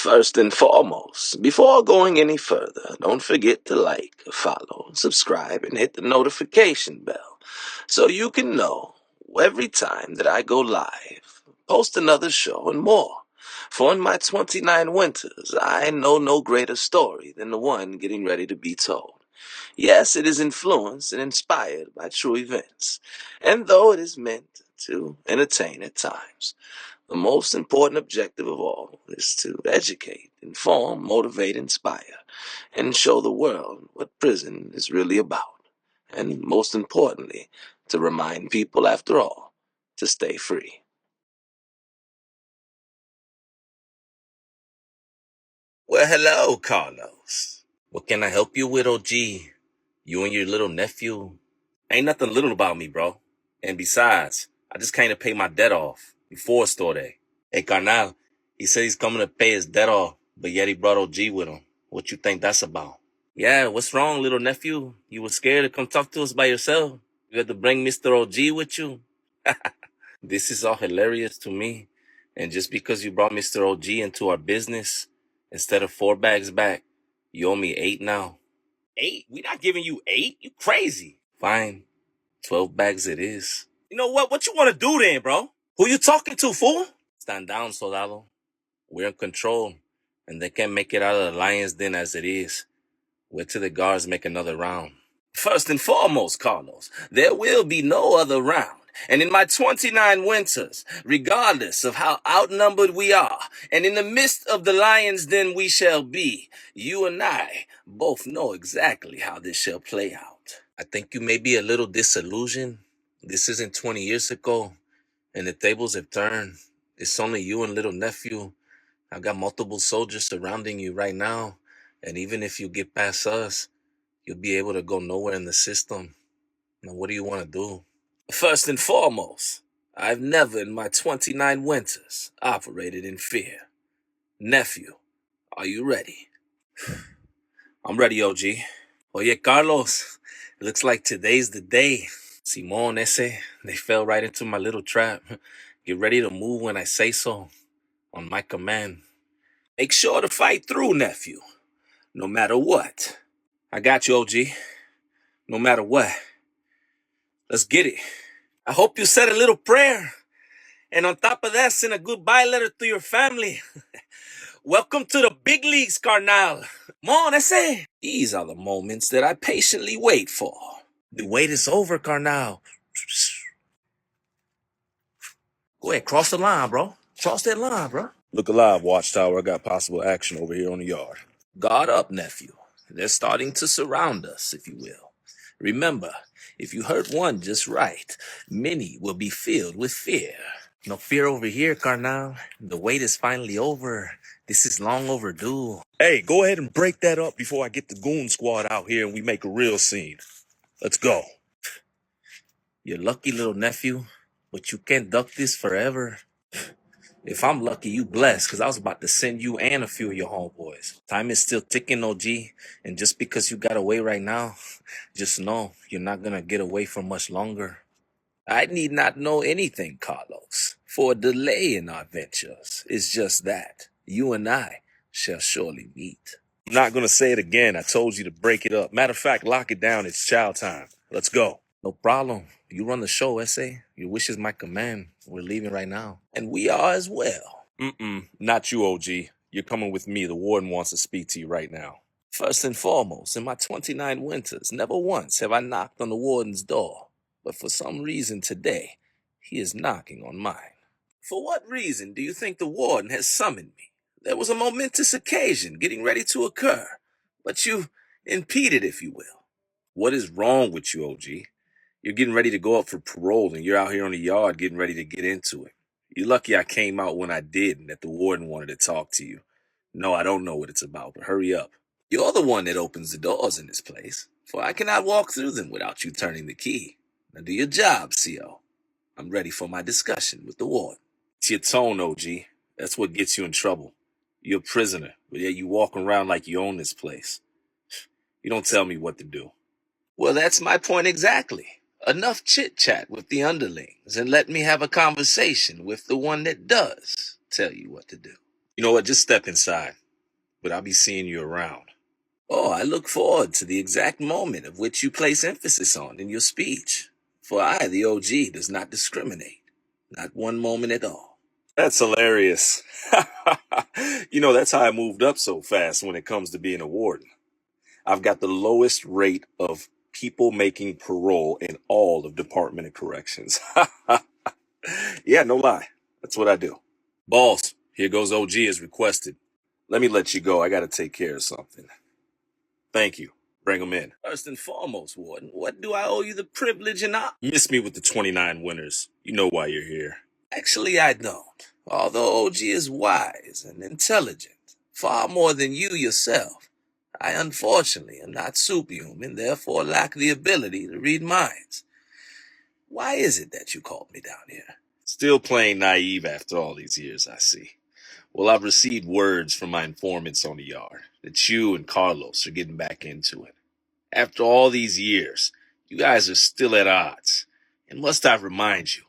First and foremost, before going any further, don't forget to like, follow, subscribe, and hit the notification bell so you can know every time that I go live, post another show, and more. For in my 29 winters, I know no greater story than the one getting ready to be told. Yes, it is influenced and inspired by true events, and though it is meant to entertain at times, the most important objective of all is to educate, inform, motivate, inspire, and show the world what prison is really about. And most importantly, to remind people, after all, to stay free. Well, hello, Carlos. What can I help you with, OG? You and your little nephew? Ain't nothing little about me, bro. And besides, I just came to pay my debt off before store day. Hey, Carnal, he said he's coming to pay his debt off, but yet he brought OG with him. What you think that's about? Yeah, what's wrong, little nephew? You were scared to come talk to us by yourself? You had to bring Mr. OG with you? This is all hilarious to me. And just because you brought Mr. OG into our business, instead of 4 bags back, you owe me 8 now. 8? We not giving you 8? You crazy. Fine. 12 bags it is. You know what? What you want to do then, bro? Who you talking to, fool? Stand down, soldado. We're in control, and they can't make it out of the lion's den as it is. Wait till the guards make another round. First and foremost, Carlos, there will be no other round. And in my 29 winters, regardless of how outnumbered we are, and in the midst of the lion's den we shall be, you and I both know exactly how this shall play out. I think you may be a little disillusioned. This isn't 20 years ago, and the tables have turned. It's only you and little nephew. I've got multiple soldiers surrounding you right now, and even if you get past us, you'll be able to go nowhere in the system. Now, what do you want to do? First and foremost, I've never in my 29 winters operated in fear. Nephew, are you ready? I'm ready, OG. Oye, Carlos, it looks like today's the day. Simon, ese, they fell right into my little trap. Get ready to move when I say so, on my command. Make sure to fight through, nephew, no matter what. I got you, OG. No matter what. Let's get it. I hope you said a little prayer. And on top of that, send a goodbye letter to your family. Welcome to the big leagues, Carnal. Mon, ese. These are the moments that I patiently wait for. The wait is over, Carnal. Go ahead, cross the line, bro. Cross that line, bro. Look alive, Watchtower. I got possible action over here on the yard. Guard up, nephew. They're starting to surround us, if you will. Remember, if you hurt one just right, many will be filled with fear. No fear over here, Carnal. The wait is finally over. This is long overdue. Hey, go ahead and break that up before I get the goon squad out here and we make a real scene. Let's go. You're lucky, little nephew, but you can't duck this forever. If I'm lucky, you blessed, because I was about to send you and a few of your homeboys. Time is still ticking, OG, and just because you got away right now, just know you're not going to get away for much longer. I need not know anything, Carlos, for a delay in our ventures is just that. You and I shall surely meet. I'm not going to say it again. I told you to break it up. Matter of fact, lock it down. It's chow time. Let's go. No problem. You run the show, S.A. Your wish is my command. We're leaving right now. And we are as well. Not you, OG. You're coming with me. The warden wants to speak to you right now. First and foremost, in my 29 winters, never once have I knocked on the warden's door. But for some reason today, he is knocking on mine. For what reason do you think the warden has summoned me? There was a momentous occasion getting ready to occur, but you impeded, if you will. What is wrong with you, OG? You're getting ready to go up for parole and you're out here on the yard getting ready to get into it. You're lucky I came out when I did and that the warden wanted to talk to you. No, I don't know what it's about, but hurry up. You're the one that opens the doors in this place, for I cannot walk through them without you turning the key. Now do your job, CO. I'm ready for my discussion with the warden. It's your tone, OG. That's what gets you in trouble. You're a prisoner, but yet you walk around like you own this place. You don't tell me what to do. Well, that's my point exactly. Enough chit-chat with the underlings and let me have a conversation with the one that does tell you what to do. You know what? Just step inside, but I'll be seeing you around. Oh, I look forward to the exact moment of which you place emphasis on in your speech. For I, the OG, does not discriminate. Not one moment at all. That's hilarious. You know, that's how I moved up so fast when it comes to being a warden. I've got the lowest rate of people making parole in all of Department of Corrections. Yeah, no lie. That's what I do. Boss, here goes OG as requested. Let me let you go. I gotta take care of something. Thank you. Bring him in. First and foremost, Warden, what do I owe you the privilege and honor? Miss me with the 29 winners. You know why you're here. Actually, I don't. Although OG is wise and intelligent, far more than you yourself, I unfortunately am not superhuman, therefore lack the ability to read minds. Why is it that you called me down here? Still playing naive after all these years, I see. Well, I've received words from my informants on the yard that you and Carlos are getting back into it. After all these years, you guys are still at odds. And must I remind you,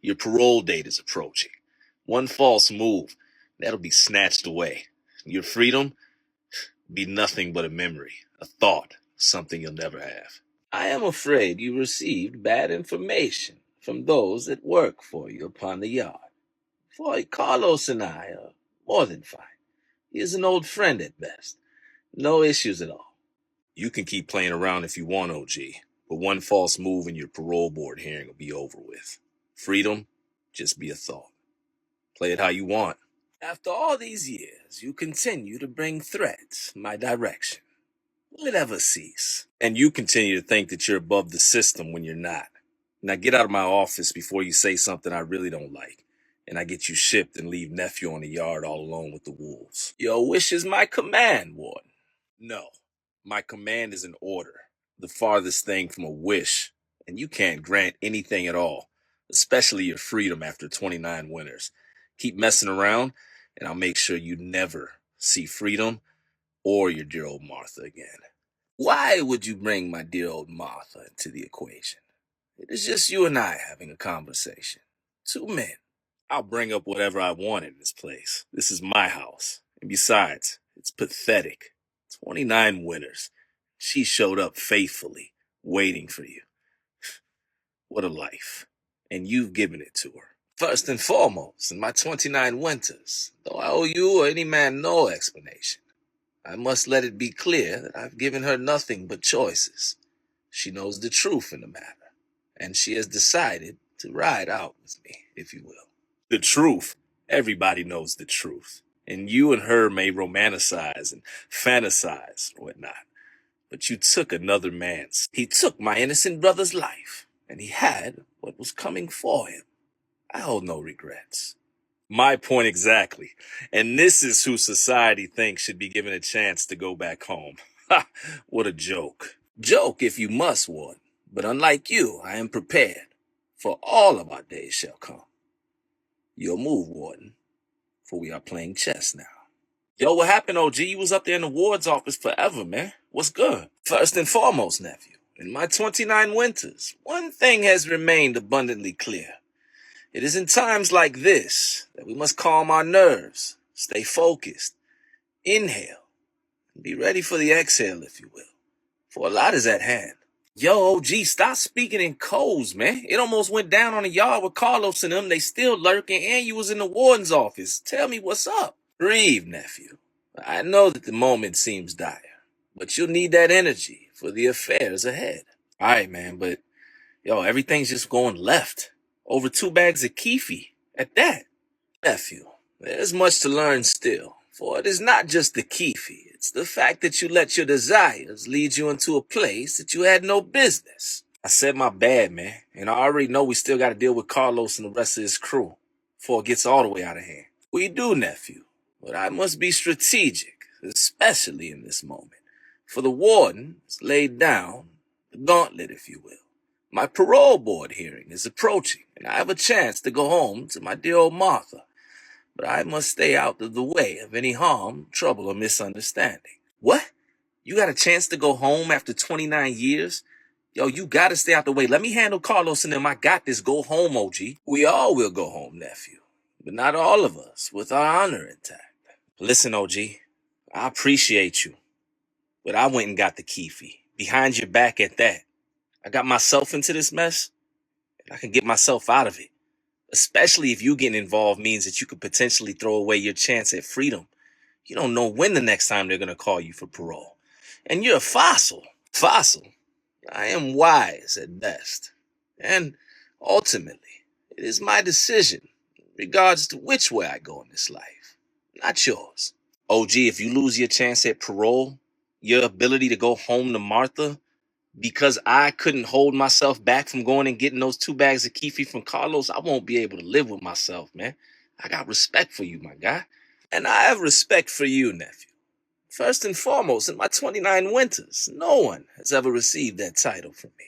your parole date is approaching. One false move, that'll be snatched away. Your freedom be nothing but a memory, a thought, something you'll never have. I am afraid you received bad information from those that work for you upon the yard. For Carlos and I are more than fine. He is an old friend at best. No issues at all. You can keep playing around if you want, OG, but one false move in your parole board hearing will be over with. Freedom, just be a thought. Play it how you want. After all these years, you continue to bring threats my direction. Will it ever cease? And you continue to think that you're above the system when you're not. Now get out of my office before you say something I really don't like, and I get you shipped and leave nephew on the yard all alone with the wolves. Your wish is my command, Warden. No, my command is an order, the farthest thing from a wish, and you can't grant anything at all, especially your freedom after 29 winters. Keep messing around, and I'll make sure you never see freedom or your dear old Martha again. Why would you bring my dear old Martha into the equation? It is just you and I having a conversation. Two men. I'll bring up whatever I want in this place. This is my house. And besides, it's pathetic. 29 winters. She showed up faithfully, waiting for you. What a life. And you've given it to her. First and foremost, in my 29 winters, though I owe you or any man no explanation, I must let it be clear that I've given her nothing but choices. She knows the truth in the matter, and she has decided to ride out with me, if you will. The truth. Everybody knows the truth. And you and her may romanticize and fantasize or whatnot. But you took another man's. He took my innocent brother's life, and he had what was coming for him. I hold no regrets. My point exactly. And this is who society thinks should be given a chance to go back home. Ha! What a joke. Joke if you must, Warden. But unlike you, I am prepared. For all of our days shall come. Your move, Warden. For we are playing chess now. Yo, what happened, OG? You was up there in the ward's office forever, man. What's good? First and foremost, nephew, in my 29 winters, one thing has remained abundantly clear. It is in times like this that we must calm our nerves, stay focused, inhale, and be ready for the exhale, if you will. For a lot is at hand. Yo, OG, stop speaking in codes, man. It almost went down on the yard with Carlos and them. They still lurking, and you was in the warden's office. Tell me what's up. Breathe, nephew. I know that the moment seems dire, but you'll need that energy for the affairs ahead. All right, man, but yo, everything's just going left. Over 2 bags of keefe at that. Nephew, there's much to learn still, for it is not just the keefe. It's the fact that you let your desires lead you into a place that you had no business. I said my bad, man, and I already know we still got to deal with Carlos and the rest of his crew before it gets all the way out of hand. We do, nephew, but I must be strategic, especially in this moment. For the warden has laid down the gauntlet, if you will. My parole board hearing is approaching, and I have a chance to go home to my dear old Martha. But I must stay out of the way of any harm, trouble, or misunderstanding. What? You got a chance to go home after 29 years? Yo, you gotta stay out the way. Let me handle Carlos and them. I got this. Go home, OG. We all will go home, nephew. But not all of us with our honor intact. Listen, OG, I appreciate you, but I went and got the keefe. Behind your back at that. I got myself into this mess, and I can get myself out of it. Especially if you getting involved means that you could potentially throw away your chance at freedom. You don't know when the next time they're going to call you for parole. And you're a fossil. Fossil. I am wise at best. And ultimately, it is my decision in regards to which way I go in this life, not yours. OG, if you lose your chance at parole, your ability to go home to Martha, because I couldn't hold myself back from going and getting those 2 bags of keefe from Carlos, I won't be able to live with myself, man. I got respect for you, my guy. And I have respect for you, nephew. First and foremost, in my 29 winters, no one has ever received that title from me.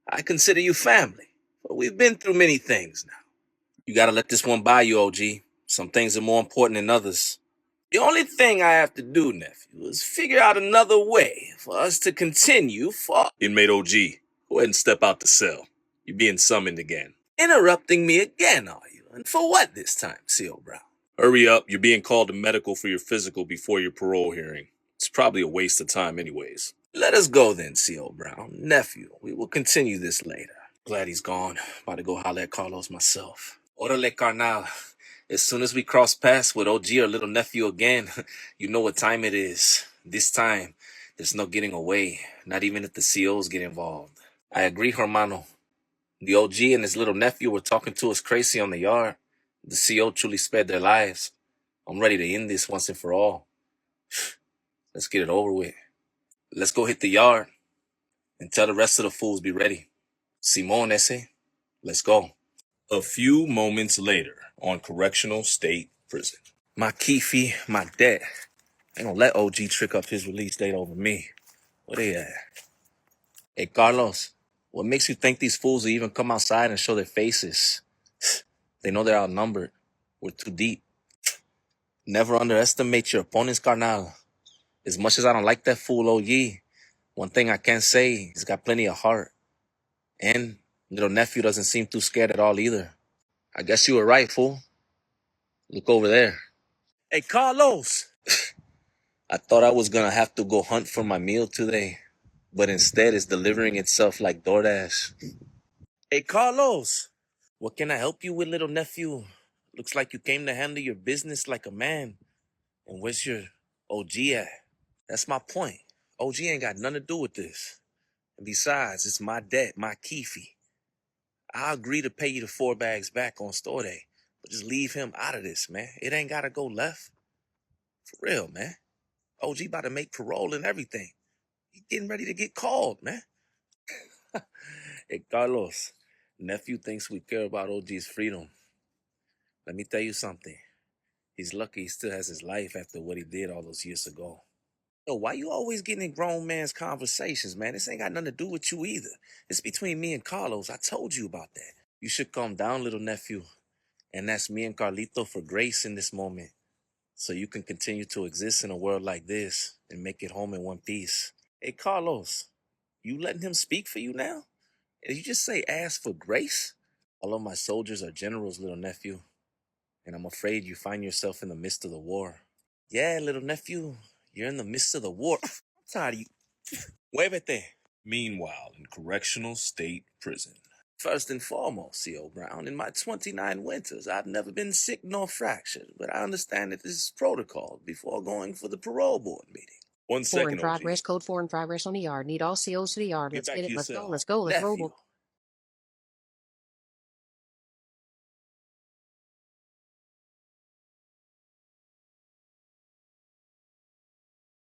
I consider you family, but we've been through many things now. You gotta let this one by you, OG. Some things are more important than others. The only thing I have to do, nephew, is figure out another way for us to continue for... Inmate OG, go ahead and step out the cell. You're being summoned again. Interrupting me again, are you? And for what this time, C.O. Brown? Hurry up, you're being called to medical for your physical before your parole hearing. It's probably a waste of time anyways. Let us go then, C.O. Brown. Nephew, we will continue this later. Glad he's gone. About to go holler at Carlos myself. Orale, carnal. As soon as we cross paths with OG or little nephew again, you know what time it is. This time, there's no getting away, not even if the COs get involved. I agree, hermano. The OG and his little nephew were talking to us crazy on the yard. The CO truly spared their lives. I'm ready to end this once and for all. Let's get it over with. Let's go hit the yard and tell the rest of the fools be ready. Simon, ese, let's go. A few moments later, on Correctional State Prison. My keefe, my debt. Ain't gonna let OG trick up his release date over me. Where they at? Hey, Carlos, what makes you think these fools will even come outside and show their faces? They know they're outnumbered. We're too deep. Never underestimate your opponents, carnal. As much as I don't like that fool OG, one thing I can say, he's got plenty of heart. And little nephew doesn't seem too scared at all either. I guess you were right, fool. Look over there. Hey, Carlos! I thought I was gonna have to go hunt for my meal today, but instead it's delivering itself like DoorDash. Hey, Carlos! What can I help you with, little nephew? Looks like you came to handle your business like a man. And where's your OG at? That's my point. OG ain't got nothing to do with this. And besides, it's my debt, my keefe. I'll agree to pay you the 4 bags back on store day, but just leave him out of this, man. It ain't gotta go left. For real, man. OG about to make parole and everything. He getting ready to get called, man. Hey, Carlos, nephew thinks we care about OG's freedom. Let me tell you something. He's lucky he still has his life after what he did all those years ago. Yo, why you always getting in grown man's conversations, man? This ain't got nothing to do with you either. It's between me and Carlos. I told you about that. You should calm down, little nephew, and ask me and Carlito for grace in this moment so you can continue to exist in a world like this and make it home in one piece. Hey, Carlos, you letting him speak for you now? Did you just say ask for grace? All of my soldiers are generals, little nephew, and I'm afraid you find yourself in the midst of the war. Yeah, little nephew, you're in the midst of the war. I'm tired of you. Muévete. Meanwhile, in Correctional State Prison. First and foremost, C.O. Brown, in my 29 winters, I've never been sick nor fractured, but I understand that this is protocol before going for the parole board meeting. 1 4 in second, OG. progress, code 4 in progress on the yard. Need all COs to the yard. Get Let's back get to it. your Let's go. cell. Let's go. Let's roll. Nephew,